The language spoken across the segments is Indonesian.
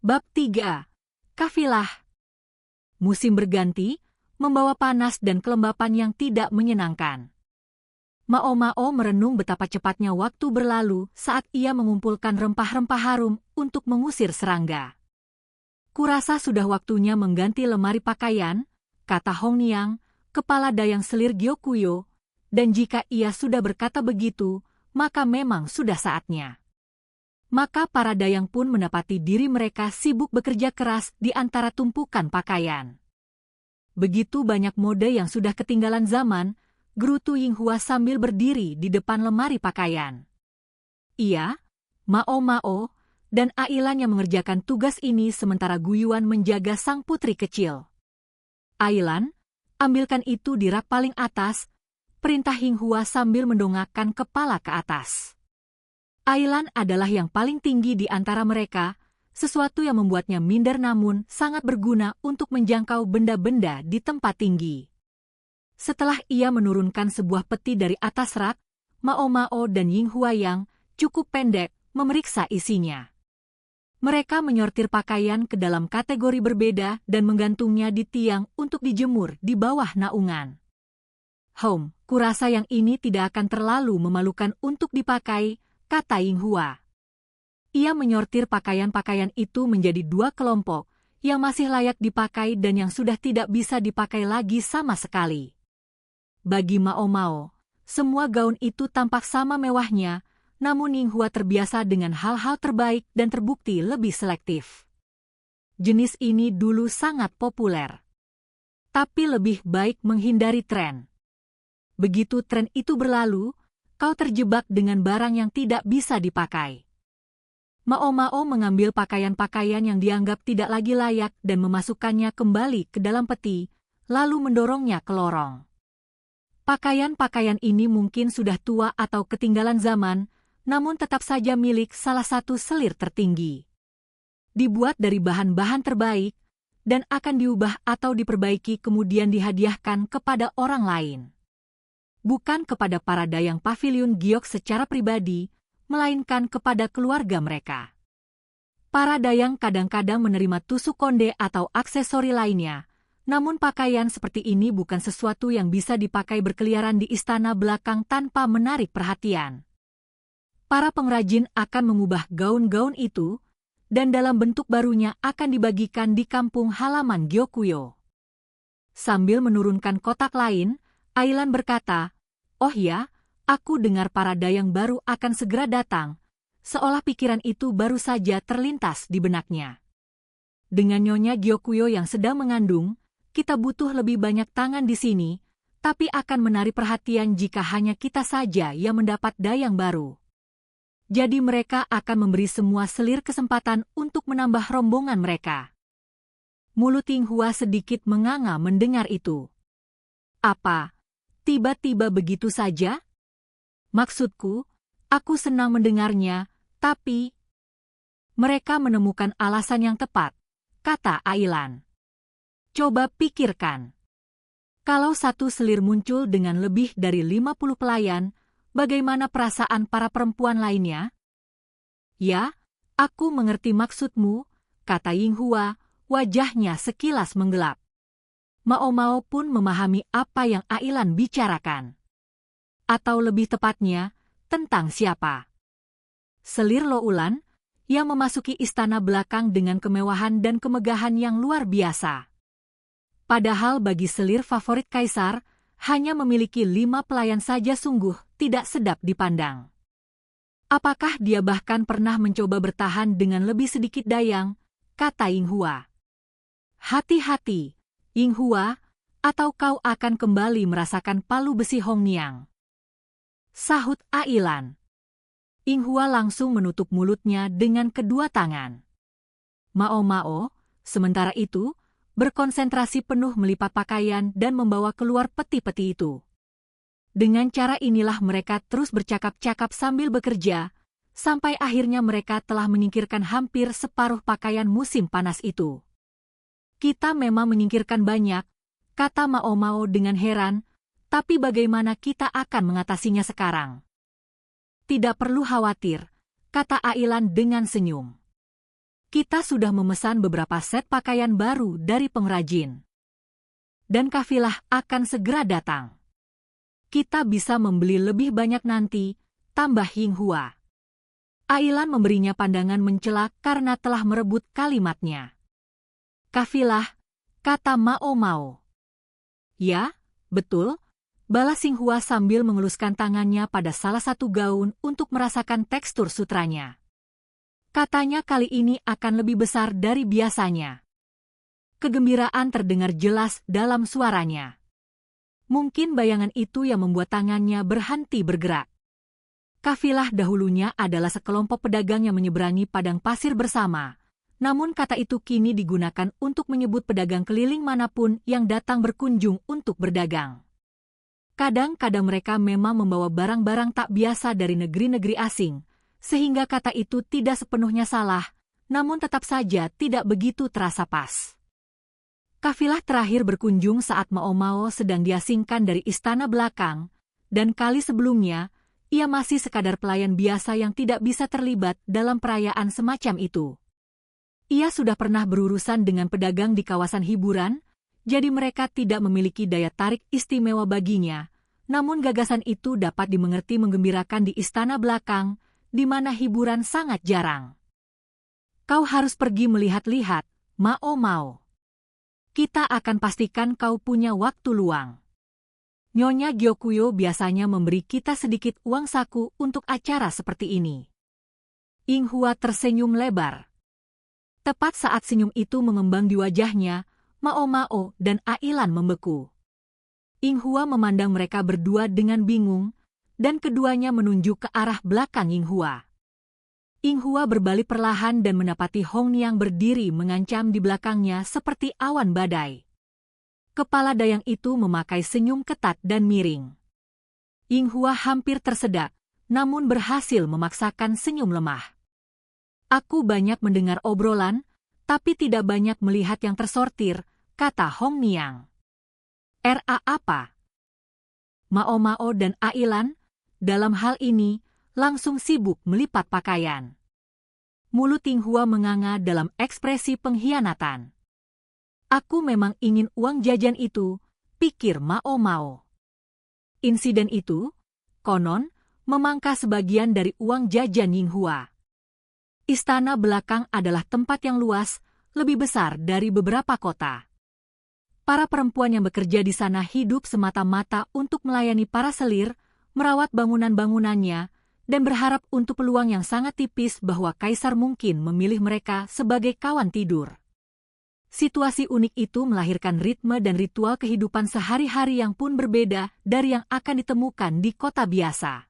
Bab 3. Kafilah. Musim berganti, membawa panas dan kelembapan yang tidak menyenangkan. Mao merenung betapa cepatnya waktu berlalu saat ia mengumpulkan rempah-rempah harum untuk mengusir serangga. Kurasa sudah waktunya mengganti lemari pakaian, kata Hong Niang, kepala dayang selir Gyokuyo, dan jika ia sudah berkata begitu, maka memang sudah saatnya. Maka para dayang pun mendapati diri mereka sibuk bekerja keras di antara tumpukan pakaian. Begitu banyak mode yang sudah ketinggalan zaman, gerutu Yinghua sambil berdiri di depan lemari pakaian. Ia, Mao, dan Ailan yang mengerjakan tugas ini sementara Guyuan menjaga sang putri kecil. Ailan, ambilkan itu di rak paling atas, perintah Yinghua sambil mendongakkan kepala ke atas. Ailan adalah yang paling tinggi di antara mereka, sesuatu yang membuatnya minder namun sangat berguna untuk menjangkau benda-benda di tempat tinggi. Setelah ia menurunkan sebuah peti dari atas rak, Mao dan Yinghua yang cukup pendek memeriksa isinya. Mereka menyortir pakaian ke dalam kategori berbeda dan menggantungnya di tiang untuk dijemur di bawah naungan. Kurasa yang ini tidak akan terlalu memalukan untuk dipakai, kata Yinghua. Ia menyortir pakaian-pakaian itu menjadi dua kelompok, yang masih layak dipakai dan yang sudah tidak bisa dipakai lagi sama sekali. Bagi Mao, semua gaun itu tampak sama mewahnya, namun Yinghua terbiasa dengan hal-hal terbaik dan terbukti lebih selektif. Jenis ini dulu sangat populer. Tapi lebih baik menghindari tren. Begitu tren itu berlalu, kau terjebak dengan barang yang tidak bisa dipakai. Mao mengambil pakaian-pakaian yang dianggap tidak lagi layak dan memasukkannya kembali ke dalam peti, lalu mendorongnya ke lorong. Pakaian-pakaian ini mungkin sudah tua atau ketinggalan zaman, namun tetap saja milik salah satu selir tertinggi. Dibuat dari bahan-bahan terbaik, dan akan diubah atau diperbaiki kemudian dihadiahkan kepada orang lain. Bukan kepada para dayang pavilion giok secara pribadi, melainkan kepada keluarga mereka. Para dayang kadang-kadang menerima tusuk konde atau aksesori lainnya, namun pakaian seperti ini bukan sesuatu yang bisa dipakai berkeliaran di istana belakang tanpa menarik perhatian. Para pengrajin akan mengubah gaun-gaun itu, dan dalam bentuk barunya akan dibagikan di kampung halaman Gyokuyo. Sambil menurunkan kotak lain, Ailan berkata, "Oh ya, aku dengar para dayang baru akan segera datang," seolah pikiran itu baru saja terlintas di benaknya. Dengan Nyonya Gyokuyo yang sedang mengandung, kita butuh lebih banyak tangan di sini, tapi akan menarik perhatian jika hanya kita saja yang mendapat dayang baru. Jadi mereka akan memberi semua selir kesempatan untuk menambah rombongan mereka. Mulut Yinghua sedikit menganga mendengar itu. Apa? Tiba-tiba begitu saja? Maksudku, aku senang mendengarnya, tapi... Mereka menemukan alasan yang tepat, kata Ailan. Coba pikirkan. Kalau satu selir muncul dengan lebih dari 50 pelayan, bagaimana perasaan para perempuan lainnya? Ya, aku mengerti maksudmu, kata Yinghua, wajahnya sekilas menggelap. Mao pun memahami apa yang Ailan bicarakan. Atau lebih tepatnya, tentang siapa. Selir Loulan, yang memasuki istana belakang dengan kemewahan dan kemegahan yang luar biasa. Padahal bagi selir favorit kaisar, hanya memiliki 5 pelayan saja sungguh tidak sedap dipandang. Apakah dia bahkan pernah mencoba bertahan dengan lebih sedikit dayang, kata Yinghua. Hati-hati, Yinghua, atau kau akan kembali merasakan palu besi Hong Niang. Sahut Ailan. Yinghua langsung menutup mulutnya dengan kedua tangan. Mao, sementara itu, berkonsentrasi penuh melipat pakaian dan membawa keluar peti-peti itu. Dengan cara inilah mereka terus bercakap-cakap sambil bekerja, sampai akhirnya mereka telah menyingkirkan hampir separuh pakaian musim panas itu. Kita memang menyingkirkan banyak, kata Mao dengan heran, tapi bagaimana kita akan mengatasinya sekarang? Tidak perlu khawatir, kata Ailan dengan senyum. Kita sudah memesan beberapa set pakaian baru dari pengrajin. Dan kafilah akan segera datang. Kita bisa membeli lebih banyak nanti, tambah Yinghua. Ailan memberinya pandangan mencela karena telah merebut kalimatnya. Kafilah, kata Mao Mao. Ya, betul, balas Yinghua sambil mengeluskan tangannya pada salah satu gaun untuk merasakan tekstur sutranya. Katanya kali ini akan lebih besar dari biasanya. Kegembiraan terdengar jelas dalam suaranya. Mungkin bayangan itu yang membuat tangannya berhenti bergerak. Kafilah dahulunya adalah sekelompok pedagang yang menyeberangi padang pasir bersama, namun kata itu kini digunakan untuk menyebut pedagang keliling manapun yang datang berkunjung untuk berdagang. Kadang-kadang mereka memang membawa barang-barang tak biasa dari negeri-negeri asing, sehingga kata itu tidak sepenuhnya salah, namun tetap saja tidak begitu terasa pas. Kafilah terakhir berkunjung saat Mao Mao sedang diasingkan dari istana belakang, dan kali sebelumnya, ia masih sekadar pelayan biasa yang tidak bisa terlibat dalam perayaan semacam itu. Ia sudah pernah berurusan dengan pedagang di kawasan hiburan, jadi mereka tidak memiliki daya tarik istimewa baginya, namun gagasan itu dapat dimengerti menggembirakan di istana belakang, di mana hiburan sangat jarang. Kau harus pergi melihat-lihat, Mao Mao. Kita akan pastikan kau punya waktu luang. Nyonya Gyokuyo biasanya memberi kita sedikit uang saku untuk acara seperti ini. Yinghua tersenyum lebar. Tepat saat senyum itu mengembang di wajahnya, Mao Mao dan Ailan membeku. Yinghua memandang mereka berdua dengan bingung, dan keduanya menunjuk ke arah belakang Yinghua. Yinghua berbalik perlahan dan mendapati Hong Niang berdiri mengancam di belakangnya seperti awan badai. Kepala dayang itu memakai senyum ketat dan miring. Yinghua hampir tersedak, namun berhasil memaksakan senyum lemah. Aku banyak mendengar obrolan, tapi tidak banyak melihat yang tersortir, kata Hong Niang. RA apa? Mao Mao dan Ailan, dalam hal ini, langsung sibuk melipat pakaian. Mulut Yinghua menganga dalam ekspresi pengkhianatan. Aku memang ingin uang jajan itu, pikir Mao Mao. Insiden itu, konon, memangkas sebagian dari uang jajan Yinghua. Istana belakang adalah tempat yang luas, lebih besar dari beberapa kota. Para perempuan yang bekerja di sana hidup semata-mata untuk melayani para selir, merawat bangunan-bangunannya, dan berharap untuk peluang yang sangat tipis bahwa kaisar mungkin memilih mereka sebagai kawan tidur. Situasi unik itu melahirkan ritme dan ritual kehidupan sehari-hari yang pun berbeda dari yang akan ditemukan di kota biasa.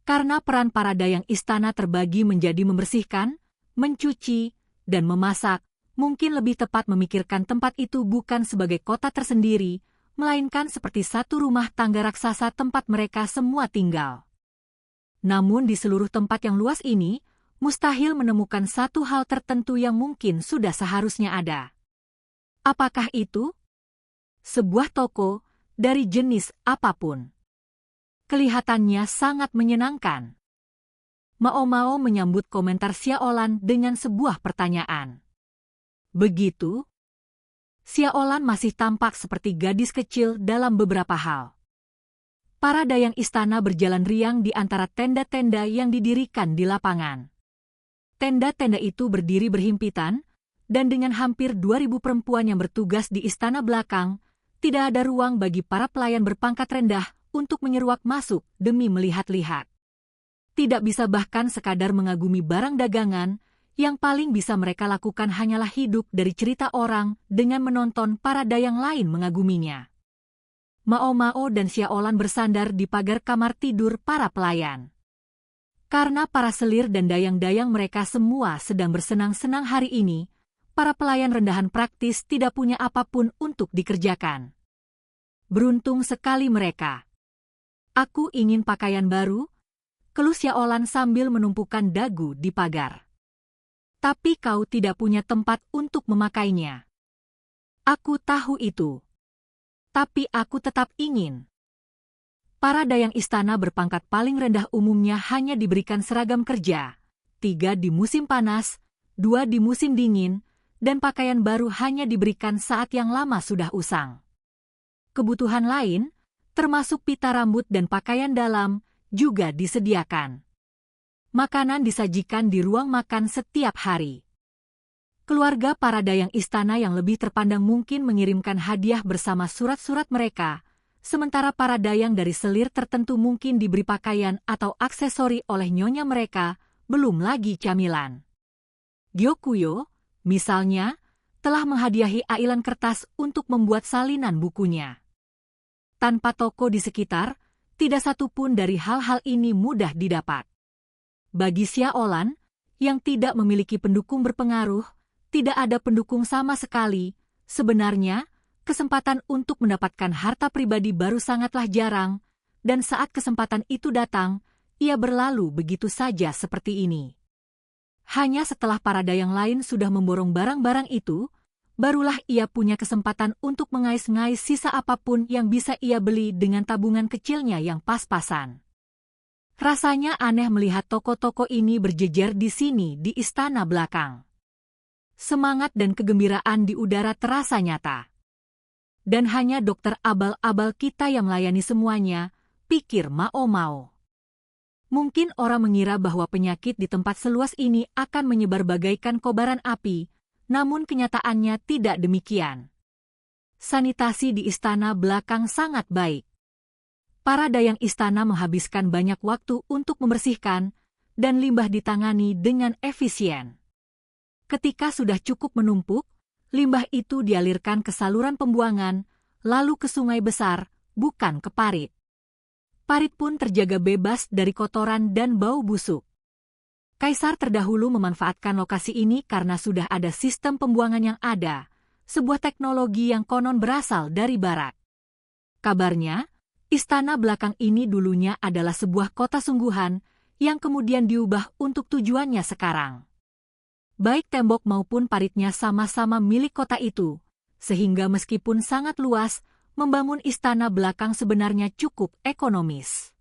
Karena peran para dayang istana terbagi menjadi membersihkan, mencuci, dan memasak, mungkin lebih tepat memikirkan tempat itu bukan sebagai kota tersendiri, melainkan seperti satu rumah tangga raksasa tempat mereka semua tinggal. Namun di seluruh tempat yang luas ini, mustahil menemukan satu hal tertentu yang mungkin sudah seharusnya ada. Apakah itu? Sebuah toko, dari jenis apapun. Kelihatannya sangat menyenangkan. Mao Mao menyambut komentar Xiaolan dengan sebuah pertanyaan. Begitu? Xiaolan masih tampak seperti gadis kecil dalam beberapa hal. Para dayang istana berjalan riang di antara tenda-tenda yang didirikan di lapangan. Tenda-tenda itu berdiri berhimpitan, dan dengan hampir 2.000 perempuan yang bertugas di istana belakang, tidak ada ruang bagi para pelayan berpangkat rendah untuk menyeruak masuk demi melihat-lihat. Tidak bisa bahkan sekadar mengagumi barang dagangan, yang paling bisa mereka lakukan hanyalah hidup dari cerita orang dengan menonton para dayang lain mengaguminya. Mao Mao dan Xiaolan bersandar di pagar kamar tidur para pelayan. Karena para selir dan dayang-dayang mereka semua sedang bersenang-senang hari ini, para pelayan rendahan praktis tidak punya apapun untuk dikerjakan. Beruntung sekali mereka. Aku ingin pakaian baru, keluh Xiaolan sambil menumpukan dagu di pagar. Tapi kau tidak punya tempat untuk memakainya. Aku tahu itu. Tapi aku tetap ingin. Para dayang istana berpangkat paling rendah umumnya hanya diberikan seragam kerja, 3 di musim panas, 2 di musim dingin, dan pakaian baru hanya diberikan saat yang lama sudah usang. Kebutuhan lain, termasuk pita rambut dan pakaian dalam, juga disediakan. Makanan disajikan di ruang makan setiap hari. Keluarga para dayang istana yang lebih terpandang mungkin mengirimkan hadiah bersama surat-surat mereka, sementara para dayang dari selir tertentu mungkin diberi pakaian atau aksesori oleh nyonya mereka, belum lagi camilan. Gyokuyo, misalnya, telah menghadiahi ailan kertas untuk membuat salinan bukunya. Tanpa toko di sekitar, tidak satu pun dari hal-hal ini mudah didapat. Bagi Xiaolan, yang tidak memiliki pendukung berpengaruh, tidak ada pendukung sama sekali. Sebenarnya, kesempatan untuk mendapatkan harta pribadi baru sangatlah jarang, dan saat kesempatan itu datang, ia berlalu begitu saja seperti ini. Hanya setelah para dayang lain sudah memborong barang-barang itu, barulah ia punya kesempatan untuk mengais-ngais sisa apapun yang bisa ia beli dengan tabungan kecilnya yang pas-pasan. Rasanya aneh melihat toko-toko ini berjejer di sini di istana belakang. Semangat dan kegembiraan di udara terasa nyata. Dan hanya dokter abal-abal kita yang melayani semuanya, pikir Mao Mao. Mungkin orang mengira bahwa penyakit di tempat seluas ini akan menyebar bagaikan kobaran api, namun kenyataannya tidak demikian. Sanitasi di istana belakang sangat baik. Para dayang istana menghabiskan banyak waktu untuk membersihkan, dan limbah ditangani dengan efisien. Ketika sudah cukup menumpuk, limbah itu dialirkan ke saluran pembuangan, lalu ke sungai besar, bukan ke parit. Parit pun terjaga bebas dari kotoran dan bau busuk. Kaisar terdahulu memanfaatkan lokasi ini karena sudah ada sistem pembuangan yang ada, sebuah teknologi yang konon berasal dari barat. Kabarnya, istana belakang ini dulunya adalah sebuah kota sungguhan yang kemudian diubah untuk tujuannya sekarang. Baik tembok maupun paritnya sama-sama milik kota itu, sehingga meskipun sangat luas, membangun istana belakang sebenarnya cukup ekonomis.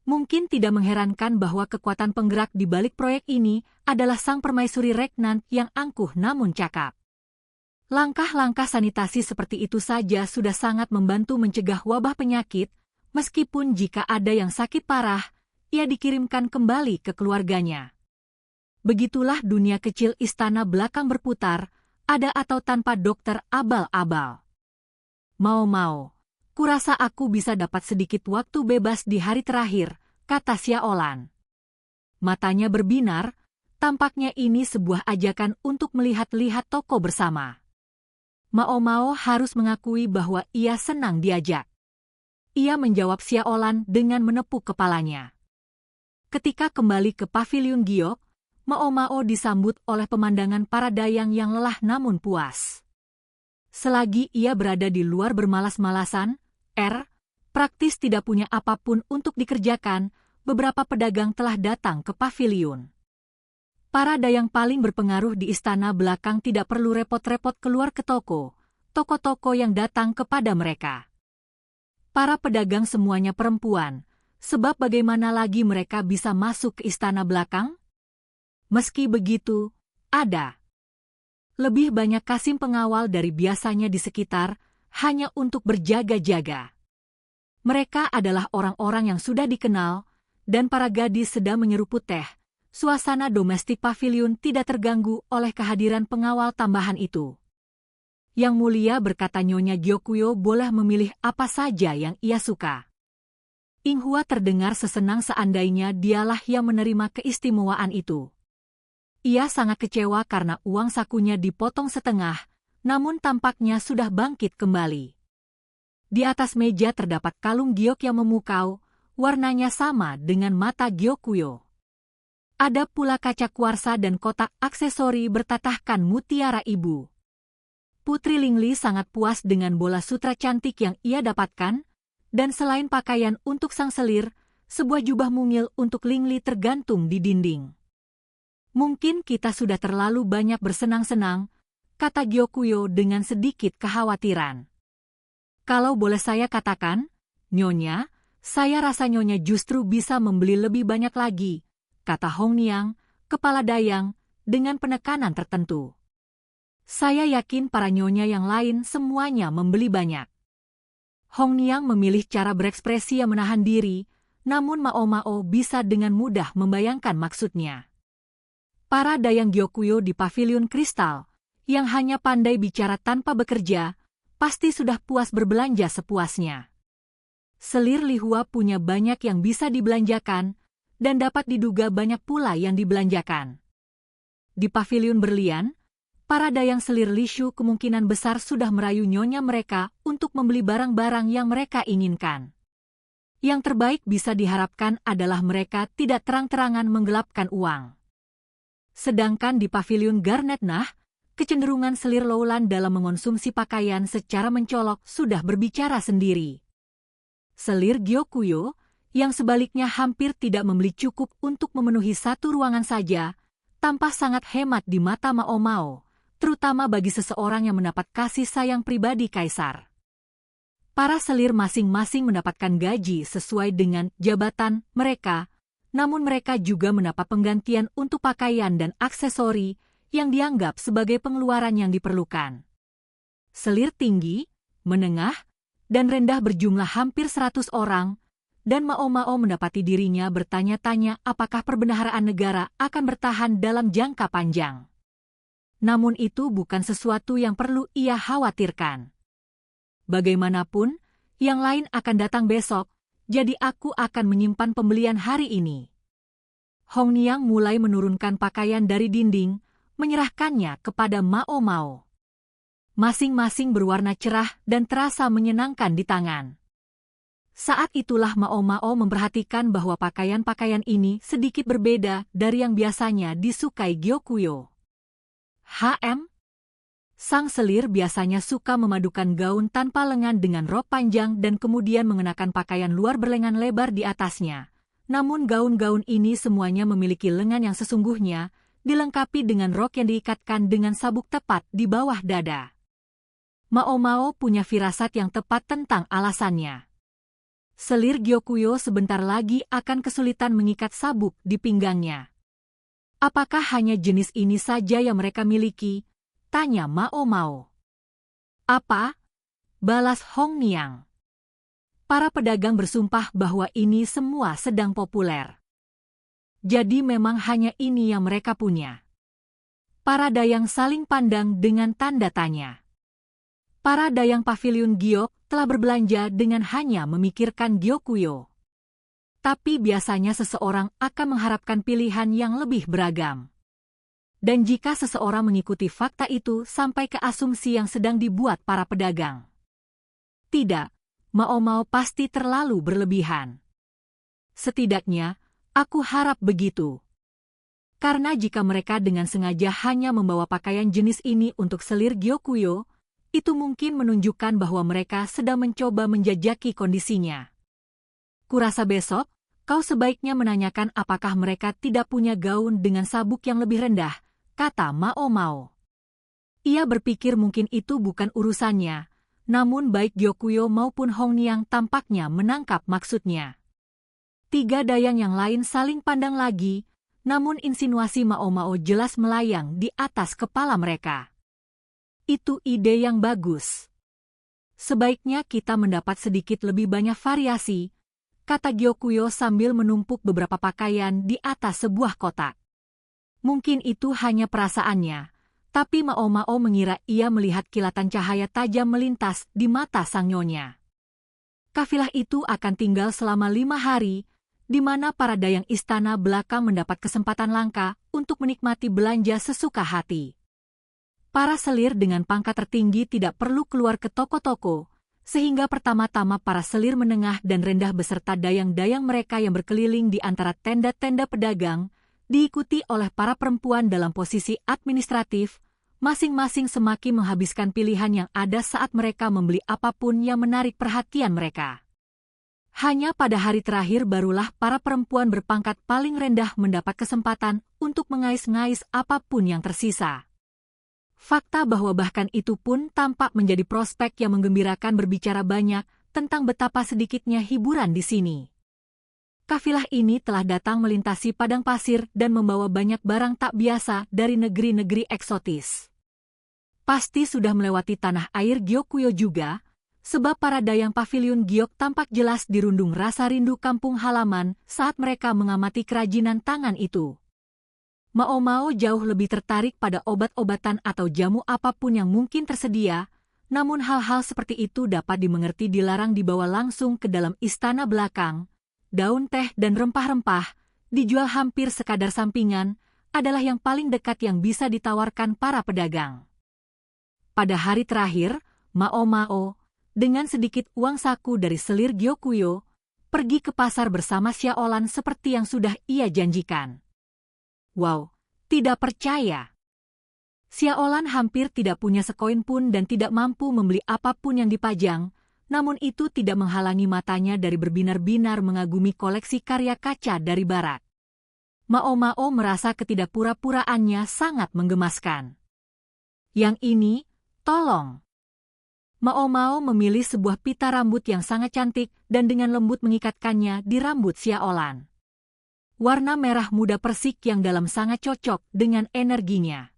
Mungkin tidak mengherankan bahwa kekuatan penggerak di balik proyek ini adalah sang permaisuri regnant yang angkuh namun cakap. Langkah-langkah sanitasi seperti itu saja sudah sangat membantu mencegah wabah penyakit, meskipun jika ada yang sakit parah, ia dikirimkan kembali ke keluarganya. Begitulah dunia kecil istana belakang berputar, ada atau tanpa dokter abal-abal. Mau, kurasa aku bisa dapat sedikit waktu bebas di hari terakhir, kata Xiaolan. Matanya berbinar, tampaknya ini sebuah ajakan untuk melihat-lihat toko bersama. Mao harus mengakui bahwa ia senang diajak. Ia menjawab Xiaolan dengan menepuk kepalanya. Ketika kembali ke paviliun giok, Mao disambut oleh pemandangan para dayang yang lelah namun puas. Selagi ia berada di luar bermalas-malasan, praktis tidak punya apapun untuk dikerjakan, beberapa pedagang telah datang ke paviliun. Para dayang paling berpengaruh di istana belakang tidak perlu repot-repot keluar ke toko-toko yang datang kepada mereka. Para pedagang semuanya perempuan, sebab bagaimana lagi mereka bisa masuk ke istana belakang? Meski begitu, ada lebih banyak kasim pengawal dari biasanya di sekitar, hanya untuk berjaga-jaga. Mereka adalah orang-orang yang sudah dikenal, dan para gadis sedang menyeruput teh. Suasana domestik paviliun tidak terganggu oleh kehadiran pengawal tambahan itu. Yang mulia, berkata Nyonya Gyokuyo, boleh memilih apa saja yang ia suka. Inghua terdengar sesenang seandainya dialah yang menerima keistimewaan itu. Ia sangat kecewa karena uang sakunya dipotong setengah, namun tampaknya sudah bangkit kembali. Di atas meja terdapat kalung giok yang memukau, warnanya sama dengan mata Gyokuyo. Ada pula kaca kuarsa dan kotak aksesori bertatahkan mutiara ibu. Putri Lingli sangat puas dengan bola sutra cantik yang ia dapatkan, dan selain pakaian untuk sang selir, sebuah jubah mungil untuk Lingli tergantung di dinding. Mungkin kita sudah terlalu banyak bersenang-senang, kata Gyokuyo dengan sedikit kekhawatiran. Kalau boleh saya katakan, Nyonya, saya rasa Nyonya justru bisa membeli lebih banyak lagi, kata Hong Niang, kepala dayang, dengan penekanan tertentu. Saya yakin para nyonya yang lain semuanya membeli banyak. Hong Niang memilih cara berekspresi yang menahan diri, namun Mao Mao bisa dengan mudah membayangkan maksudnya. Para dayang Gyokuyo di pavilion kristal, yang hanya pandai bicara tanpa bekerja, pasti sudah puas berbelanja sepuasnya. Selir Lihua punya banyak yang bisa dibelanjakan, dan dapat diduga banyak pula yang dibelanjakan. Di pavilion berlian, para dayang selir Lishu kemungkinan besar sudah merayu nyonya mereka untuk membeli barang-barang yang mereka inginkan. Yang terbaik bisa diharapkan adalah mereka tidak terang-terangan menggelapkan uang. Sedangkan di pavilion Garnet Nah, kecenderungan selir Lowland dalam mengonsumsi pakaian secara mencolok sudah berbicara sendiri. Selir Gyokuyo, yang sebaliknya hampir tidak membeli cukup untuk memenuhi satu ruangan saja, tampak sangat hemat di mata Mao Mao, terutama bagi seseorang yang mendapat kasih sayang pribadi kaisar. Para selir masing-masing mendapatkan gaji sesuai dengan jabatan mereka, namun mereka juga mendapat penggantian untuk pakaian dan aksesori yang dianggap sebagai pengeluaran yang diperlukan. Selir tinggi, menengah, dan rendah berjumlah hampir 100 orang, dan Mao Mao mendapati dirinya bertanya-tanya apakah perbendaharaan negara akan bertahan dalam jangka panjang. Namun itu bukan sesuatu yang perlu ia khawatirkan. Bagaimanapun, yang lain akan datang besok, jadi aku akan menyimpan pembelian hari ini. Hong Niang mulai menurunkan pakaian dari dinding, menyerahkannya kepada Mao Mao. Masing-masing berwarna cerah dan terasa menyenangkan di tangan. Saat itulah Mao Mao memperhatikan bahwa pakaian-pakaian ini sedikit berbeda dari yang biasanya disukai Gyokuyo. Sang selir biasanya suka memadukan gaun tanpa lengan dengan rok panjang dan kemudian mengenakan pakaian luar berlengan lebar di atasnya. Namun gaun-gaun ini semuanya memiliki lengan yang sesungguhnya, dilengkapi dengan rok yang diikatkan dengan sabuk tepat di bawah dada. Mao Mao punya firasat yang tepat tentang alasannya. Selir Gyokuyo sebentar lagi akan kesulitan mengikat sabuk di pinggangnya. Apakah hanya jenis ini saja yang mereka miliki? Tanya Mao Mao. Apa? Balas Hong Niang. Para pedagang bersumpah bahwa ini semua sedang populer. Jadi memang hanya ini yang mereka punya. Para dayang saling pandang dengan tanda tanya. Para dayang pavilion Giok telah berbelanja dengan hanya memikirkan Gyokuyo. Tapi biasanya seseorang akan mengharapkan pilihan yang lebih beragam. Dan jika seseorang mengikuti fakta itu sampai ke asumsi yang sedang dibuat para pedagang. Tidak, Mao Mao pasti terlalu berlebihan. Setidaknya, aku harap begitu. Karena jika mereka dengan sengaja hanya membawa pakaian jenis ini untuk selir Gyokuyo, itu mungkin menunjukkan bahwa mereka sedang mencoba menjajaki kondisinya. Kurasa besok, kau sebaiknya menanyakan apakah mereka tidak punya gaun dengan sabuk yang lebih rendah, kata Mao Mao. Ia berpikir mungkin itu bukan urusannya, namun baik Gyokuyo maupun Hong Niang tampaknya menangkap maksudnya. Tiga dayang yang lain saling pandang lagi, namun insinuasi Mao Mao jelas melayang di atas kepala mereka. Itu ide yang bagus. Sebaiknya kita mendapat sedikit lebih banyak variasi, kata Gyokuyo sambil menumpuk beberapa pakaian di atas sebuah kotak. Mungkin itu hanya perasaannya, tapi Mao Mao mengira ia melihat kilatan cahaya tajam melintas di mata sang nyonya. Kafilah itu akan tinggal selama 5 hari, di mana para dayang istana belakang mendapat kesempatan langka untuk menikmati belanja sesuka hati. Para selir dengan pangkat tertinggi tidak perlu keluar ke toko-toko, sehingga pertama-tama para selir menengah dan rendah beserta dayang-dayang mereka yang berkeliling di antara tenda-tenda pedagang, diikuti oleh para perempuan dalam posisi administratif, masing-masing semakin menghabiskan pilihan yang ada saat mereka membeli apapun yang menarik perhatian mereka. Hanya pada hari terakhir barulah para perempuan berpangkat paling rendah mendapat kesempatan untuk mengais-ngais apapun yang tersisa. Fakta bahwa bahkan itu pun tampak menjadi prospek yang menggembirakan berbicara banyak tentang betapa sedikitnya hiburan di sini. Kafilah ini telah datang melintasi padang pasir dan membawa banyak barang tak biasa dari negeri-negeri eksotis. Pasti sudah melewati tanah air Gyokuyo juga, sebab para dayang paviliun Giok tampak jelas dirundung rasa rindu kampung halaman saat mereka mengamati kerajinan tangan itu. Mao Mao jauh lebih tertarik pada obat-obatan atau jamu apapun yang mungkin tersedia, namun hal-hal seperti itu dapat dimengerti dilarang dibawa langsung ke dalam istana belakang. Daun teh dan rempah-rempah, dijual hampir sekadar sampingan, adalah yang paling dekat yang bisa ditawarkan para pedagang. Pada hari terakhir, Mao Mao, dengan sedikit uang saku dari selir Gyokuyo, pergi ke pasar bersama Xiaolan seperti yang sudah ia janjikan. Wow, tidak percaya. Xiaolan hampir tidak punya sekoin pun dan tidak mampu membeli apapun yang dipajang, namun itu tidak menghalangi matanya dari berbinar-binar mengagumi koleksi karya kaca dari barat. Mao Mao merasa ketidakpura-puraannya sangat menggemaskan. Yang ini, tolong. Mao Mao memilih sebuah pita rambut yang sangat cantik dan dengan lembut mengikatkannya di rambut Xiaolan. Warna merah muda persik yang dalam sangat cocok dengan energinya.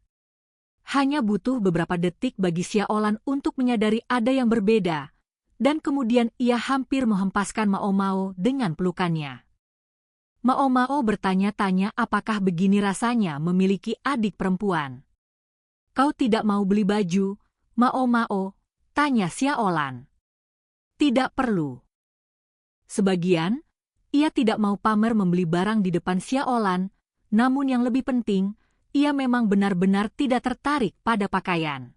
Hanya butuh beberapa detik bagi Xiaolan untuk menyadari ada yang berbeda, dan kemudian ia hampir menghempaskan Mao Mao dengan pelukannya. Mao Mao bertanya-tanya apakah begini rasanya memiliki adik perempuan. Kau tidak mau beli baju, Mao Mao? Tanya Xiaolan. Tidak perlu. Sebagian, ia tidak mau pamer membeli barang di depan Xiaolan, namun yang lebih penting, ia memang benar-benar tidak tertarik pada pakaian.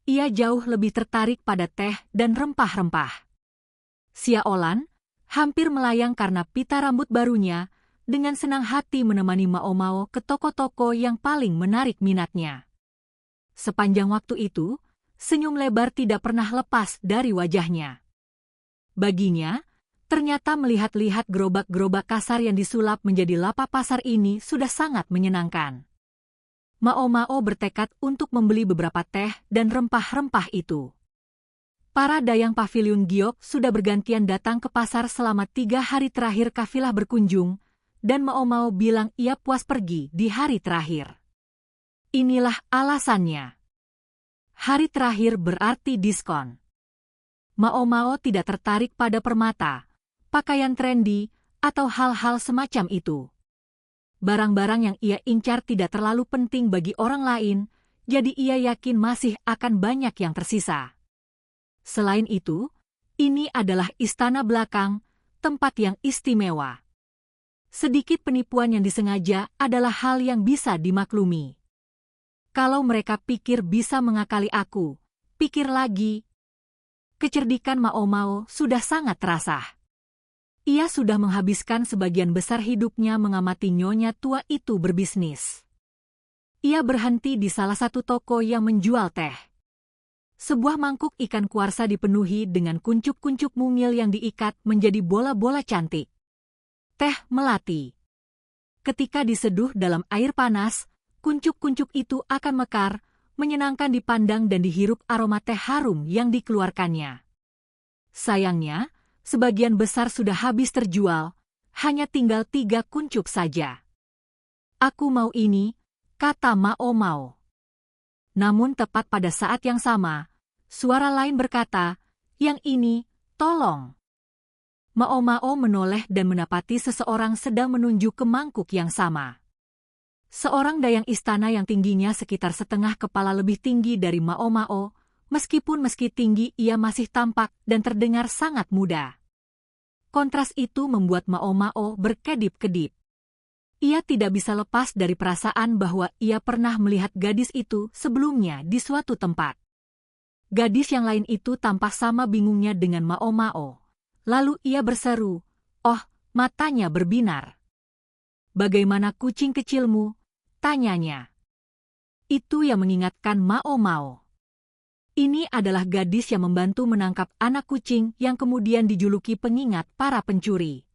Ia jauh lebih tertarik pada teh dan rempah-rempah. Xiaolan hampir melayang karena pita rambut barunya, dengan senang hati menemani Mao Mao ke toko-toko yang paling menarik minatnya. Sepanjang waktu itu, senyum lebar tidak pernah lepas dari wajahnya. Baginya, ternyata melihat-lihat gerobak-gerobak kasar yang disulap menjadi lapak pasar ini sudah sangat menyenangkan. Mao Mao bertekad untuk membeli beberapa teh dan rempah-rempah itu. Para dayang paviliun Giok sudah bergantian datang ke pasar selama 3 hari terakhir kafilah berkunjung, dan Mao Mao bilang ia puas pergi di hari terakhir. Inilah alasannya. Hari terakhir berarti diskon. Mao Mao tidak tertarik pada permata, pakaian trendy, atau hal-hal semacam itu. Barang-barang yang ia incar tidak terlalu penting bagi orang lain, jadi ia yakin masih akan banyak yang tersisa. Selain itu, ini adalah istana belakang, tempat yang istimewa. Sedikit penipuan yang disengaja adalah hal yang bisa dimaklumi. Kalau mereka pikir bisa mengakali aku, pikir lagi. Kecerdikan Mao Mao sudah sangat terasa. Ia sudah menghabiskan sebagian besar hidupnya mengamati nyonya tua itu berbisnis. Ia berhenti di salah satu toko yang menjual teh. Sebuah mangkuk ikan kuarsa dipenuhi dengan kuncup-kuncup mungil yang diikat menjadi bola-bola cantik. Teh melati. Ketika diseduh dalam air panas, kuncup-kuncup itu akan mekar, menyenangkan dipandang dan dihirup aroma teh harum yang dikeluarkannya. Sayangnya, sebagian besar sudah habis terjual, hanya tinggal 3 kuncup saja. Aku mau ini, kata Mao Mao. Namun tepat pada saat yang sama, suara lain berkata, yang ini, tolong. Mao Mao menoleh dan mendapati seseorang sedang menunjuk ke mangkuk yang sama. Seorang dayang istana yang tingginya sekitar setengah kepala lebih tinggi dari Mao Mao, meskipun meski tinggi ia masih tampak dan terdengar sangat muda. Kontras itu membuat Mao Mao berkedip-kedip. Ia tidak bisa lepas dari perasaan bahwa ia pernah melihat gadis itu sebelumnya di suatu tempat. Gadis yang lain itu tampak sama bingungnya dengan Mao Mao. Lalu ia berseru, "Oh," matanya berbinar. "Bagaimana kucing kecilmu?" tanyanya. Itu yang mengingatkan Mao Mao. Ini adalah gadis yang membantu menangkap anak kucing yang kemudian dijuluki pengingat para pencuri.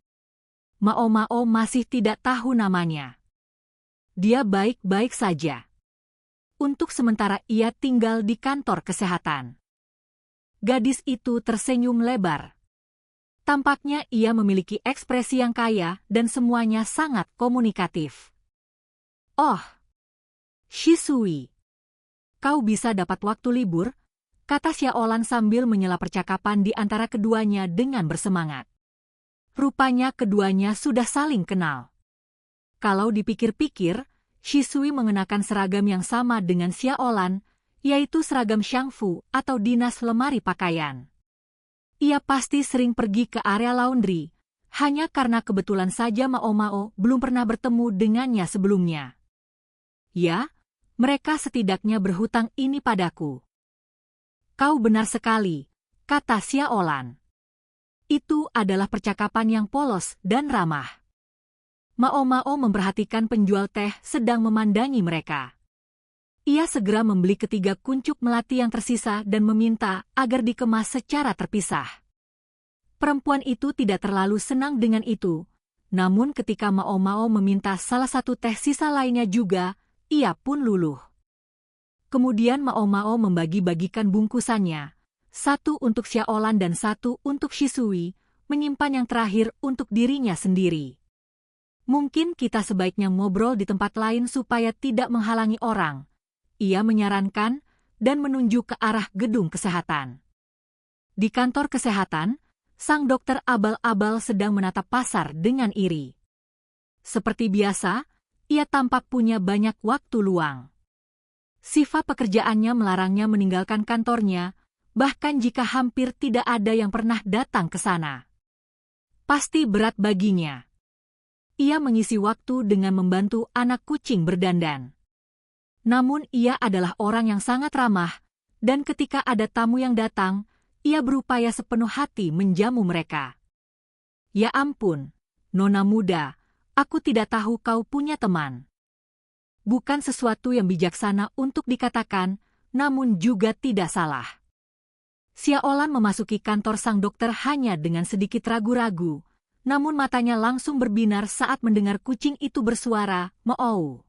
Mao Mao masih tidak tahu namanya. Dia baik-baik saja. Untuk sementara ia tinggal di kantor kesehatan. Gadis itu tersenyum lebar. Tampaknya ia memiliki ekspresi yang kaya dan semuanya sangat komunikatif. "Oh, Shisui, kau bisa dapat waktu libur?" kata Xiaolan sambil menyela percakapan di antara keduanya dengan bersemangat. Rupanya keduanya sudah saling kenal. Kalau dipikir-pikir, Shisui mengenakan seragam yang sama dengan Xiaolan, yaitu seragam Shangfu atau dinas lemari pakaian. Ia pasti sering pergi ke area laundry, hanya karena kebetulan saja Mao Mao belum pernah bertemu dengannya sebelumnya. "Ya, mereka setidaknya berhutang ini padaku." "Kau benar sekali," kata Xiaolan. Itu adalah percakapan yang polos dan ramah. Mao Mao memperhatikan penjual teh sedang memandangi mereka. Ia segera membeli ketiga kuncup melati yang tersisa dan meminta agar dikemas secara terpisah. Perempuan itu tidak terlalu senang dengan itu, namun ketika Mao Mao meminta salah satu teh sisa lainnya juga, ia pun luluh. Kemudian Mao Mao membagi-bagikan bungkusannya, satu untuk Xiaolan dan satu untuk Shisui, menyimpan yang terakhir untuk dirinya sendiri. "Mungkin kita sebaiknya ngobrol di tempat lain supaya tidak menghalangi orang," ia menyarankan dan menunjuk ke arah gedung kesehatan. Di kantor kesehatan, sang dokter abal-abal sedang menatap pasar dengan iri. Seperti biasa, ia tampak punya banyak waktu luang. Sifat pekerjaannya melarangnya meninggalkan kantornya, bahkan jika hampir tidak ada yang pernah datang ke sana. Pasti berat baginya. Ia mengisi waktu dengan membantu anak kucing berdandan. Namun ia adalah orang yang sangat ramah, dan ketika ada tamu yang datang, ia berupaya sepenuh hati menjamu mereka. "Ya ampun, Nona muda, aku tidak tahu kau punya teman." Bukan sesuatu yang bijaksana untuk dikatakan, namun juga tidak salah. Xiaolan memasuki kantor sang dokter hanya dengan sedikit ragu-ragu, namun matanya langsung berbinar saat mendengar kucing itu bersuara, "Meow."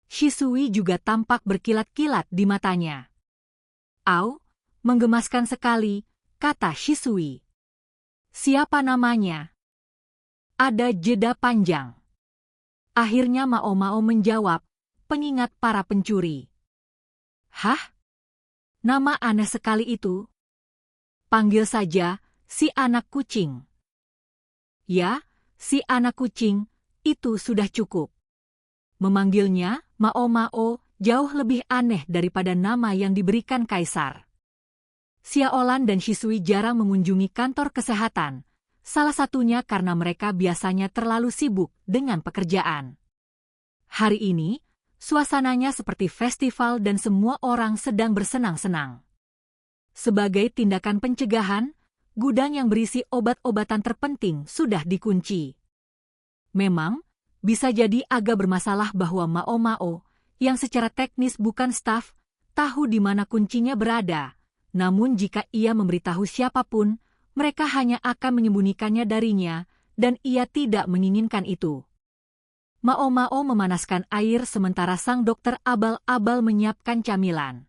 Shisui juga tampak berkilat-kilat di matanya. "Au, menggemaskan sekali," kata Shisui. "Siapa namanya?" Ada jeda panjang. Akhirnya Mao Mao menjawab, "Pengingat para pencuri." "Hah? Nama aneh sekali itu." "Panggil saja si anak kucing." "Ya, si anak kucing, itu sudah cukup." Memanggilnya Mao Mao jauh lebih aneh daripada nama yang diberikan kaisar. Xiaolan dan Shisui jarang mengunjungi kantor kesehatan, salah satunya karena mereka biasanya terlalu sibuk dengan pekerjaan. Hari ini, suasananya seperti festival dan semua orang sedang bersenang-senang. Sebagai tindakan pencegahan, gudang yang berisi obat-obatan terpenting sudah dikunci. Memang, bisa jadi agak bermasalah bahwa Mao Mao, yang secara teknis bukan staf, tahu di mana kuncinya berada, namun jika ia memberitahu siapapun, mereka hanya akan menyembunyikannya darinya, dan ia tidak menginginkan itu. Mao Mao memanaskan air sementara sang dokter abal-abal menyiapkan camilan.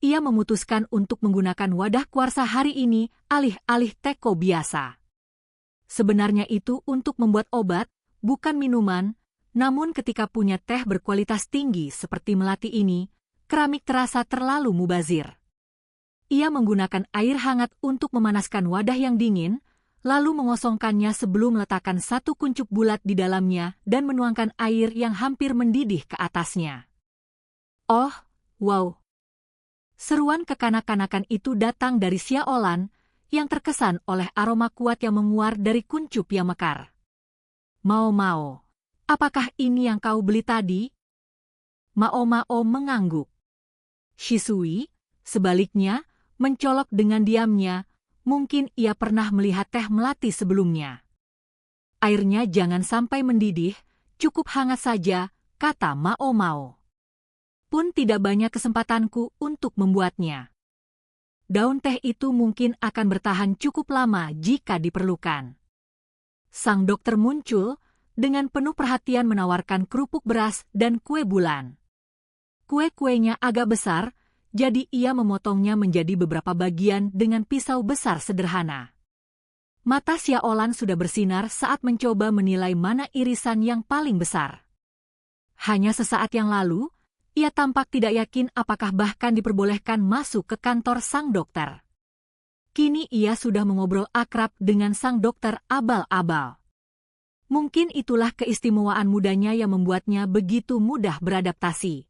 Ia memutuskan untuk menggunakan wadah kuarsa hari ini alih-alih teko biasa. Sebenarnya itu untuk membuat obat, bukan minuman, namun ketika punya teh berkualitas tinggi seperti melati ini, keramik terasa terlalu mubazir. Ia menggunakan air hangat untuk memanaskan wadah yang dingin, lalu mengosongkannya sebelum meletakkan satu kuncup bulat di dalamnya dan menuangkan air yang hampir mendidih ke atasnya. "Oh, wow!" Seruan kekanak-kanakan itu datang dari Xiaolan, yang terkesan oleh aroma kuat yang menguar dari kuncup yang mekar. "Mao Mao, apakah ini yang kau beli tadi?" Mao Mao mengangguk. Shisui, sebaliknya, mencolok dengan diamnya, mungkin ia pernah melihat teh melati sebelumnya. "Airnya jangan sampai mendidih, cukup hangat saja," kata Mao Mao. "Pun tidak banyak kesempatanku untuk membuatnya. Daun teh itu mungkin akan bertahan cukup lama jika diperlukan." Sang dokter muncul, dengan penuh perhatian menawarkan kerupuk beras dan kue bulan. Kue-kuenya agak besar, jadi ia memotongnya menjadi beberapa bagian dengan pisau besar sederhana. Mata Xiaolan sudah bersinar saat mencoba menilai mana irisan yang paling besar. Hanya sesaat yang lalu, ia tampak tidak yakin apakah bahkan diperbolehkan masuk ke kantor sang dokter. Kini ia sudah mengobrol akrab dengan sang dokter abal-abal. Mungkin itulah keistimewaan mudanya yang membuatnya begitu mudah beradaptasi.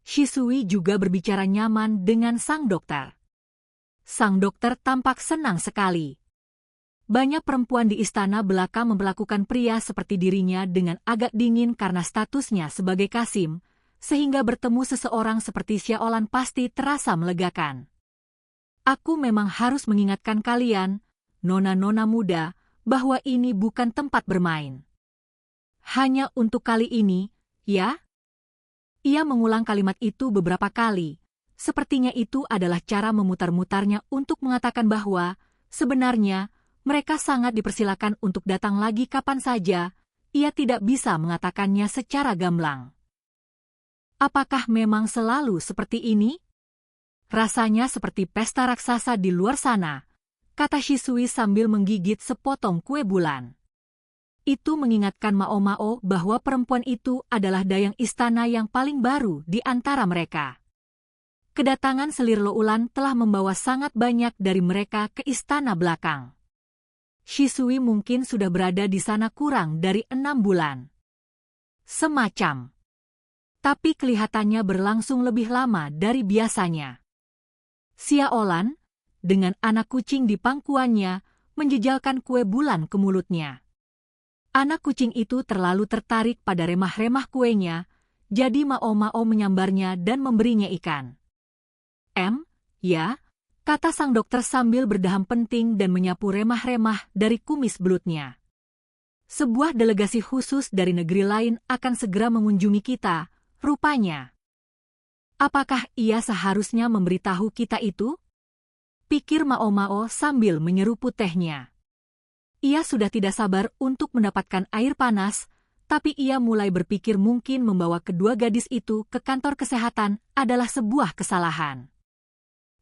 Shisui juga berbicara nyaman dengan sang dokter. Sang dokter tampak senang sekali. Banyak perempuan di istana belaka memperlakukan pria seperti dirinya dengan agak dingin karena statusnya sebagai Kasim, sehingga bertemu seseorang seperti Xiaolan pasti terasa melegakan. Aku memang harus mengingatkan kalian, nona-nona muda, bahwa ini bukan tempat bermain. Hanya untuk kali ini, ya? Ia mengulang kalimat itu beberapa kali. Sepertinya itu adalah cara memutar-mutarnya untuk mengatakan bahwa, sebenarnya, mereka sangat dipersilakan untuk datang lagi kapan saja, ia tidak bisa mengatakannya secara gamblang. Apakah memang selalu seperti ini? Rasanya seperti pesta raksasa di luar sana, kata Shisui sambil menggigit sepotong kue bulan. Itu mengingatkan Mao bahwa perempuan itu adalah dayang istana yang paling baru di antara mereka. Kedatangan selir Loulan telah membawa sangat banyak dari mereka ke istana belakang. Shisui mungkin sudah berada di sana kurang dari 6 bulan. Semacam. Tapi kelihatannya berlangsung lebih lama dari biasanya. Xiaolan, dengan anak kucing di pangkuannya, menjejalkan kue bulan ke mulutnya. Anak kucing itu terlalu tertarik pada remah-remah kuenya, jadi Mao menyambarnya dan memberinya ikan. Ya, kata sang dokter sambil berdaham penting dan menyapu remah-remah dari kumis belutnya. Sebuah delegasi khusus dari negeri lain akan segera mengunjungi kita, rupanya. Apakah ia seharusnya memberitahu kita itu? Pikir Mao sambil menyeruput tehnya. Ia sudah tidak sabar untuk mendapatkan air panas, tapi ia mulai berpikir mungkin membawa kedua gadis itu ke kantor kesehatan adalah sebuah kesalahan.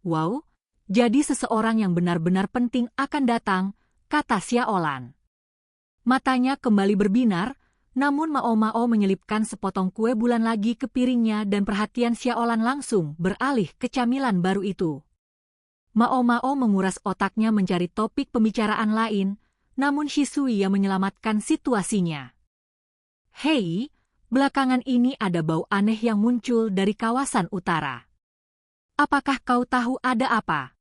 Wow, jadi seseorang yang benar-benar penting akan datang, kata Xiaolan. Matanya kembali berbinar, namun Mao menyelipkan sepotong kue bulan lagi ke piringnya dan perhatian Xiaolan langsung beralih ke camilan baru itu. Mao menguras otaknya mencari topik pembicaraan lain, namun Shisui yang menyelamatkan situasinya. Hei, belakangan ini ada bau aneh yang muncul dari kawasan utara. Apakah kau tahu ada apa?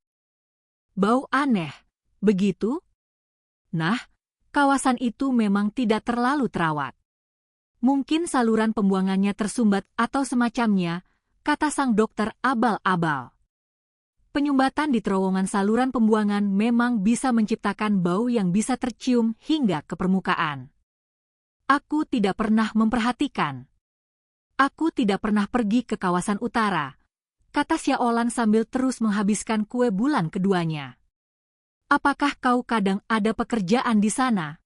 Bau aneh, begitu? Nah, kawasan itu memang tidak terlalu terawat. Mungkin saluran pembuangannya tersumbat atau semacamnya, kata sang dokter abal-abal. Penyumbatan di terowongan saluran pembuangan memang bisa menciptakan bau yang bisa tercium hingga ke permukaan. Aku tidak pernah memperhatikan. Aku tidak pernah pergi ke kawasan utara, kata Xiaolan sambil terus menghabiskan kue bulan keduanya. Apakah kau kadang ada pekerjaan di sana?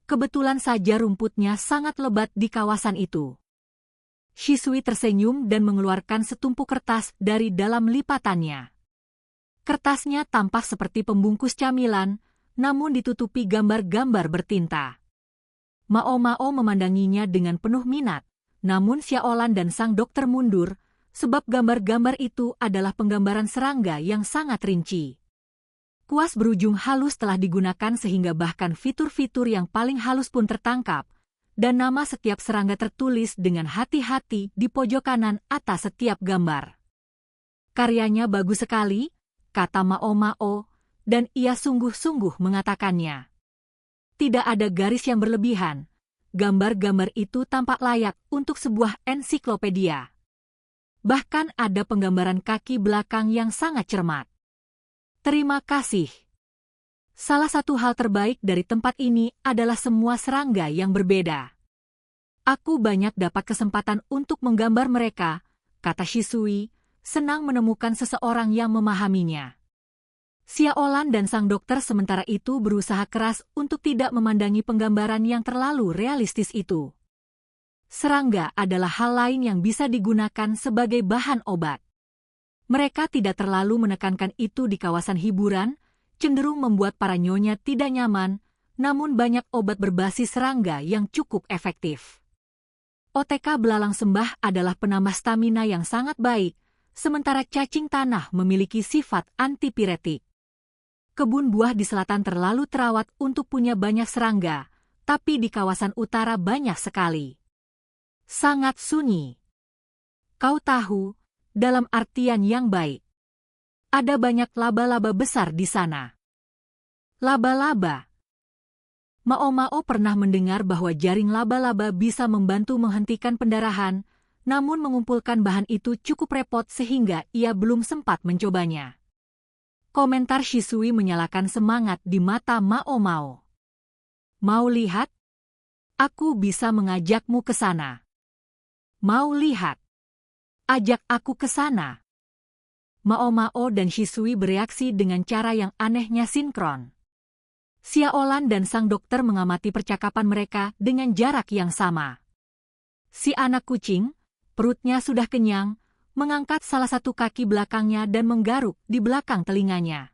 Kebetulan saja rumputnya sangat lebat di kawasan itu. Shisui tersenyum dan mengeluarkan setumpuk kertas dari dalam lipatannya. Kertasnya tampak seperti pembungkus camilan, namun ditutupi gambar-gambar bertinta. Mao memandanginya dengan penuh minat. Namun Xiaolan dan sang dokter mundur, sebab gambar-gambar itu adalah penggambaran serangga yang sangat rinci. Kuas berujung halus telah digunakan sehingga bahkan fitur-fitur yang paling halus pun tertangkap, dan nama setiap serangga tertulis dengan hati-hati di pojok kanan atas setiap gambar. Karyanya bagus sekali, kata Mao, dan ia sungguh-sungguh mengatakannya. Tidak ada garis yang berlebihan. Gambar-gambar itu tampak layak untuk sebuah ensiklopedia. Bahkan ada penggambaran kaki belakang yang sangat cermat. Terima kasih. Salah satu hal terbaik dari tempat ini adalah semua serangga yang berbeda. Aku banyak dapat kesempatan untuk menggambar mereka, kata Shisui, senang menemukan seseorang yang memahaminya. Xiaolan dan sang dokter sementara itu berusaha keras untuk tidak memandangi penggambaran yang terlalu realistis itu. Serangga adalah hal lain yang bisa digunakan sebagai bahan obat. Mereka tidak terlalu menekankan itu di kawasan hiburan, cenderung membuat para nyonya tidak nyaman, namun banyak obat berbasis serangga yang cukup efektif. OTK belalang sembah adalah penambah stamina yang sangat baik, sementara cacing tanah memiliki sifat antipiretik. Kebun buah di selatan terlalu terawat untuk punya banyak serangga, tapi di kawasan utara banyak sekali. Sangat sunyi. Kau tahu, dalam artian yang baik. Ada banyak laba-laba besar di sana. Laba-laba. Mao-Mao pernah mendengar bahwa jaring laba-laba bisa membantu menghentikan pendarahan, namun mengumpulkan bahan itu cukup repot sehingga ia belum sempat mencobanya. Komentar Shisui menyalakan semangat di mata Mao-Mao. Mau lihat? Aku bisa mengajakmu ke sana. Mau lihat? Ajak aku ke sana. Mao-Mao dan Shisui bereaksi dengan cara yang anehnya sinkron. Xiaolan dan sang dokter mengamati percakapan mereka dengan jarak yang sama. Si anak kucing, perutnya sudah kenyang, mengangkat salah satu kaki belakangnya dan menggaruk di belakang telinganya.